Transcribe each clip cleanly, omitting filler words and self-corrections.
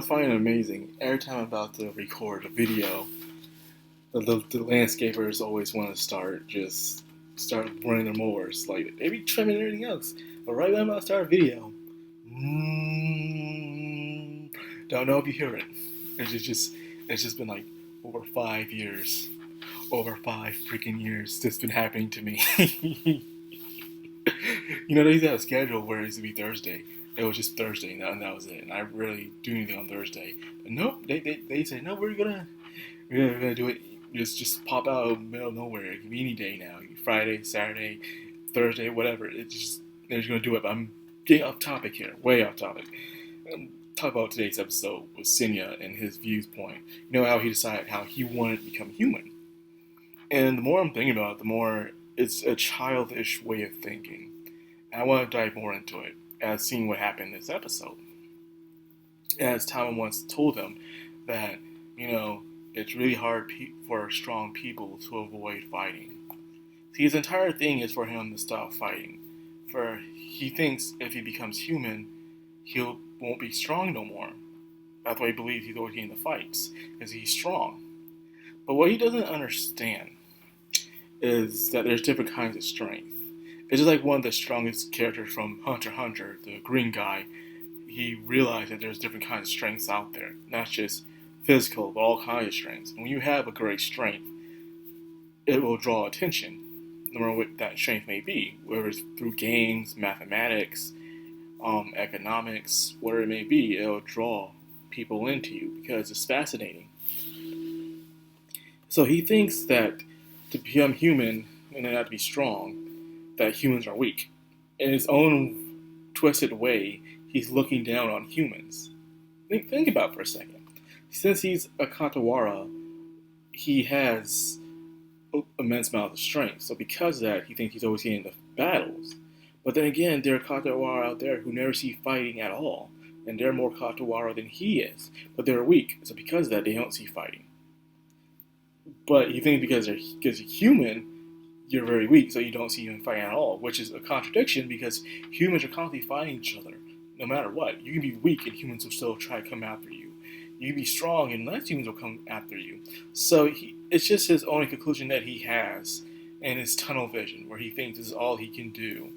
find it amazing. Every time I'm about to record a video, the landscapers always want to start running their mowers. Like, they be trimming everything else. But right when I'm about to start a video, don't know if you hear it. It's just been like over 5 years. Over 5 freaking years this has been happening to me. They used to have a schedule where it used to be Thursday. It was just Thursday, and that was it. And I rarely do anything on Thursday. But nope, they say, no, we're gonna do it. Just pop out of the middle of nowhere. It can be any day now. Friday, Saturday, Thursday, whatever. They're just gonna do it. But I'm getting off topic here, way off topic. Talk about today's episode with Senya and his viewpoint. How he decided how he wanted to become human. And the more I'm thinking about it, the more it's a childish way of thinking. And I want to dive more into it, as seeing what happened in this episode. As Tama once told him that, it's really hard for strong people to avoid fighting. See, his entire thing is for him to stop fighting. For he thinks if he becomes human, he won't be strong no more. That's why he believes he's always getting the fights, because he's strong. But what he doesn't understand is that there's different kinds of strength. It's just like one of the strongest characters from Hunter x Hunter, the green guy. He realized that there's different kinds of strengths out there, not just physical, but all kinds of strengths. And when you have a great strength, it will draw attention, no matter what that strength may be, whether it's through games, mathematics, economics, whatever it may be. It'll draw people into you because it's fascinating. So he thinks that to become human and not to be strong, that humans are weak. In his own twisted way, he's looking down on humans. Think about it for a second. Since he's a Katawara, he has an immense amount of strength. So because of that, he thinks he's always getting the battles. But then again, there are Katawara out there who never see fighting at all. And they're more Katawara than he is. But they're weak. So because of that, they don't see fighting. But you think because you're human, you're very weak, so you don't see him fighting at all, which is a contradiction because humans are constantly fighting each other, no matter what. You can be weak and humans will still try to come after you. You can be strong and less humans will come after you. So it's just his only conclusion that he has and his tunnel vision, where he thinks this is all he can do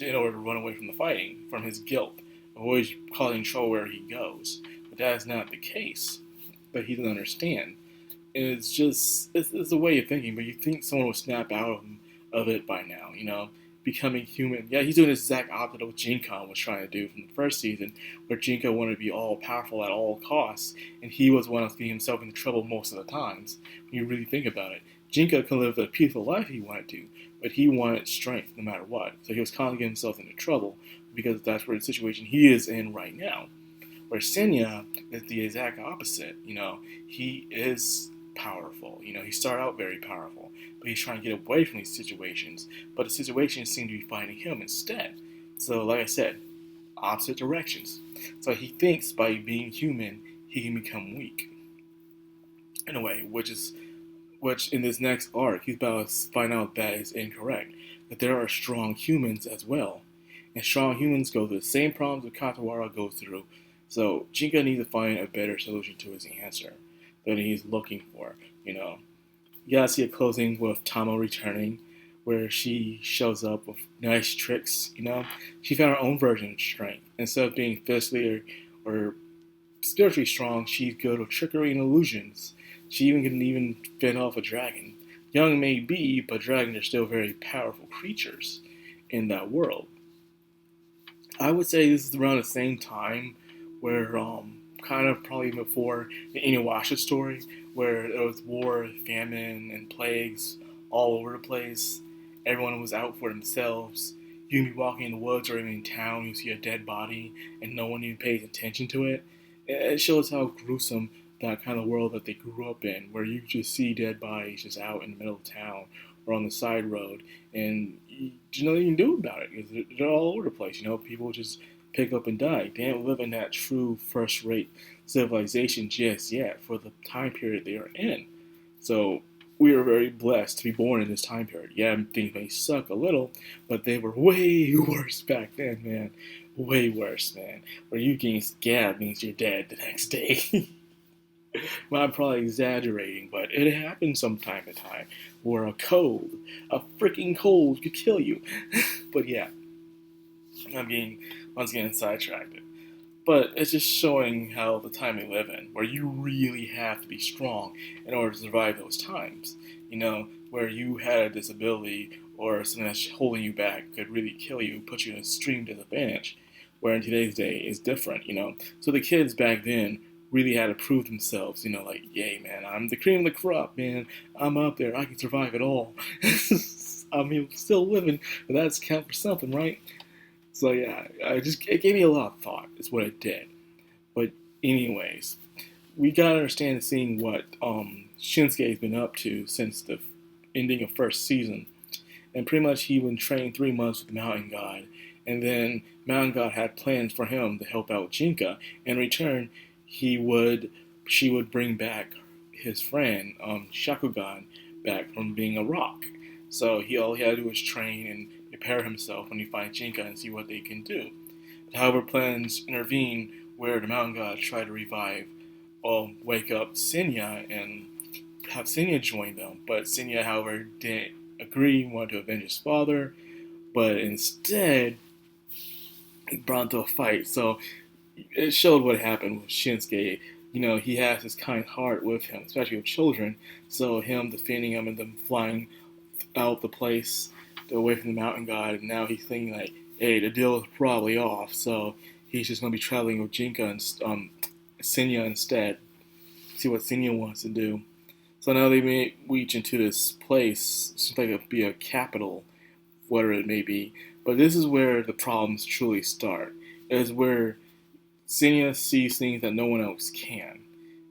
in order to run away from the fighting, from his guilt, always causing trouble where he goes. But that is not the case. But he doesn't understand. And it's a way of thinking, but you think someone will snap out of it by now, becoming human. Yeah, he's doing the exact opposite of what Jinkan was trying to do from the first season, where Jinkan wanted to be all powerful at all costs, and he was one of getting himself into trouble most of the times, when you really think about it. Jinkan could live a peaceful life if he wanted to, but he wanted strength no matter what. So he was constantly getting himself into trouble, because that's where the situation he is in right now. Where Senya is the exact opposite, he is powerful. He started out very powerful, but he's trying to get away from these situations. But the situations seem to be finding him instead. So, like I said, opposite directions. So he thinks by being human, he can become weak. In a way, which in this next arc, he's about to find out that is incorrect. That there are strong humans as well. And strong humans go through the same problems that Katawara goes through. So Jinka needs to find a better solution to his answer that he's looking for, You gotta see a closing with Tama returning, where she shows up with nice tricks, She found her own version of strength. Instead of being physically or spiritually strong, she's good with trickery and illusions. She can fend off a dragon. Young may be, but dragons are still very powerful creatures in that world. I would say this is around the same time where kind of probably before the Inuyasha story, where there was war, famine, and plagues all over the place. Everyone was out for themselves. You can be walking in the woods or even in town, you see a dead body, and no one even pays attention to it. It shows how gruesome that kind of world that they grew up in, where you just see dead bodies just out in the middle of town or on the side road, and you know what you can do about it, because they're all over the place. People just pick up and die. They don't live in that true first-rate civilization just yet for the time period they are in. So we are very blessed to be born in this time period. Yeah, things may suck a little, but they were way worse back then, man. way worse, man. Where you getting scabbed means you're dead the next day. Well, I'm probably exaggerating, but it happens from time to time where a freaking cold, could kill you. But yeah, I'm being once again sidetracked. But it's just showing how the time we live in, where you really have to be strong in order to survive those times. Where you had a disability or something that's holding you back could really kill you, put you in a extreme disadvantage. Where in today's day is different. So the kids back then really had to prove themselves, like, yay, man, I'm the cream of the crop, man. I'm up there, I can survive it all. I mean, still living, but that's count for something, right? So yeah, it gave me a lot of thought. Is what it did. But anyways, we gotta understand seeing what Shinsuke's been up to since the ending of first season, and pretty much he would train 3 months with the Mountain God, and then Mountain God had plans for him to help out Jinka. In return, she would bring back his friend Shakugan back from being a rock. So all he had to do was train and prepare himself when he finds Jinka and see what they can do. However, plans intervene where the Mountain Gods try to revive or wake up Senya and have Senya join them. But Senya, however, didn't agree, wanted to avenge his father, but instead he brought into a fight. So it showed what happened with Shinsuke. He has his kind heart with him, especially with children. So him defending him and them flying out the place away from the Mountain God, and now he's thinking like, hey, the deal is probably off, so he's just going to be traveling with Jinka and Senya instead, see what Senya wants to do. So now they may reach into this place, seems like it'd be a capital, whatever it may be, but this is where the problems truly start. It is where Senya sees things that no one else can.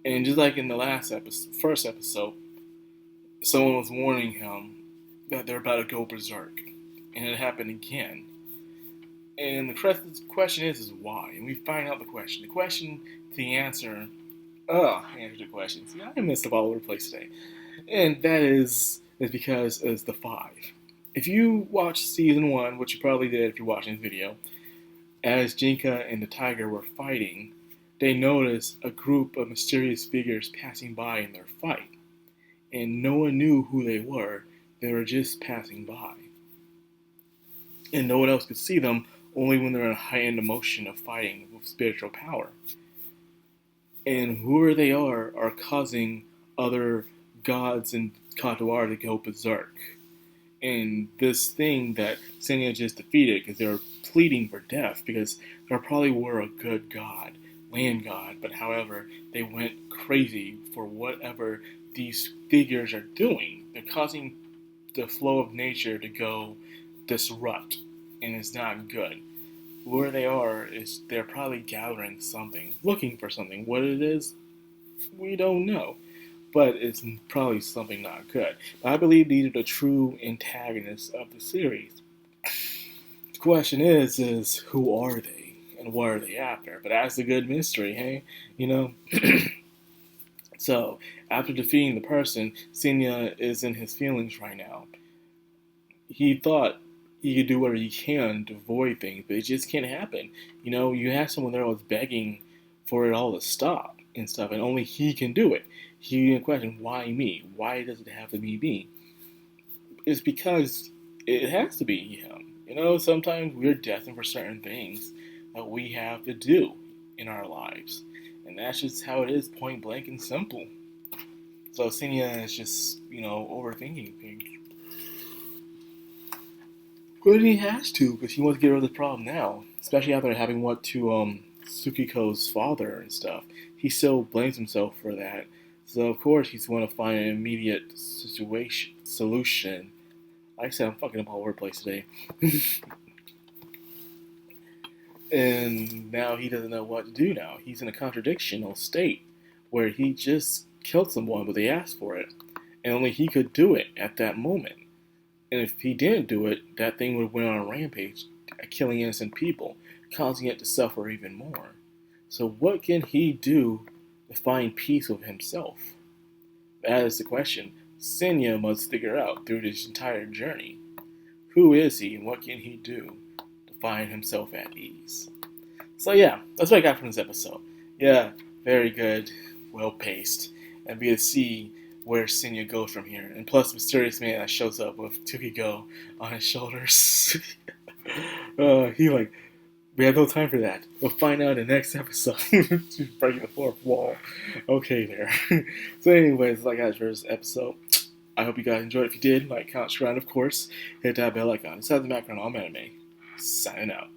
And just like in the first episode, someone was warning him that they're about to go berserk. And it happened again. And the question is why? And we find out the question. The answer to the question. See, I messed up all over the place today. And that is because it's the 5. If you watch season 1, which you probably did if you're watching this video, as Jinka and the tiger were fighting, they noticed a group of mysterious figures passing by in their fight. And no one knew who they were. They were just passing by. And no one else could see them, only when they're in a heightened emotion of fighting with spiritual power. And whoever they are causing other gods in Katuar to go berserk. And this thing that Senya just defeated, because they were pleading for death, because there probably were a good god, land god, but however, they went crazy for whatever these figures are doing. They're causing the flow of nature to go disrupt, and it's not good. Where they are is they're probably gathering something, looking for something. What it is, we don't know, but it's probably something not good. But I believe these are the true antagonists of the series. The question is who are they and what are they after? But that's a good mystery, hey? So, after defeating the person, Senya is in his feelings right now. He thought he could do whatever he can to avoid things, but it just can't happen. You have someone there who's begging for it all to stop and stuff, and only he can do it. He didn't question, why me? Why does it have to be me? It's because it has to be him. Sometimes we're destined for certain things that we have to do in our lives. And that's just how it is, point blank and simple. So Senya is just, overthinking things. But he has to, because he wants to get rid of the problem now. Especially after having went to Tsukiko's father and stuff. He still blames himself for that. So of course he's going to find an immediate solution. Like I said, I'm fucking up all over the place today. And now he doesn't know what to do now. He's in a contradictional state where he just killed someone, but they asked for it. And only he could do it at that moment. And if he didn't do it, that thing would have went on a rampage, killing innocent people, causing it to suffer even more. So what can he do to find peace with himself? That is the question Senya must figure out through this entire journey. Who is he and what can he do to find himself at ease. So yeah, that's what I got from this episode. Yeah, very good, well paced, and we get to see where Senya goes from here. And plus, mysterious man that shows up with Tukiko on his shoulders. He like, we have no time for that. We'll find out in the next episode. Breaking the fourth wall. Okay, there. So, anyways, like I for this episode. I hope you guys enjoyed it. If you did, like, comment, subscribe, of course. Hit that bell icon. Inside the background, all anime. Signing out.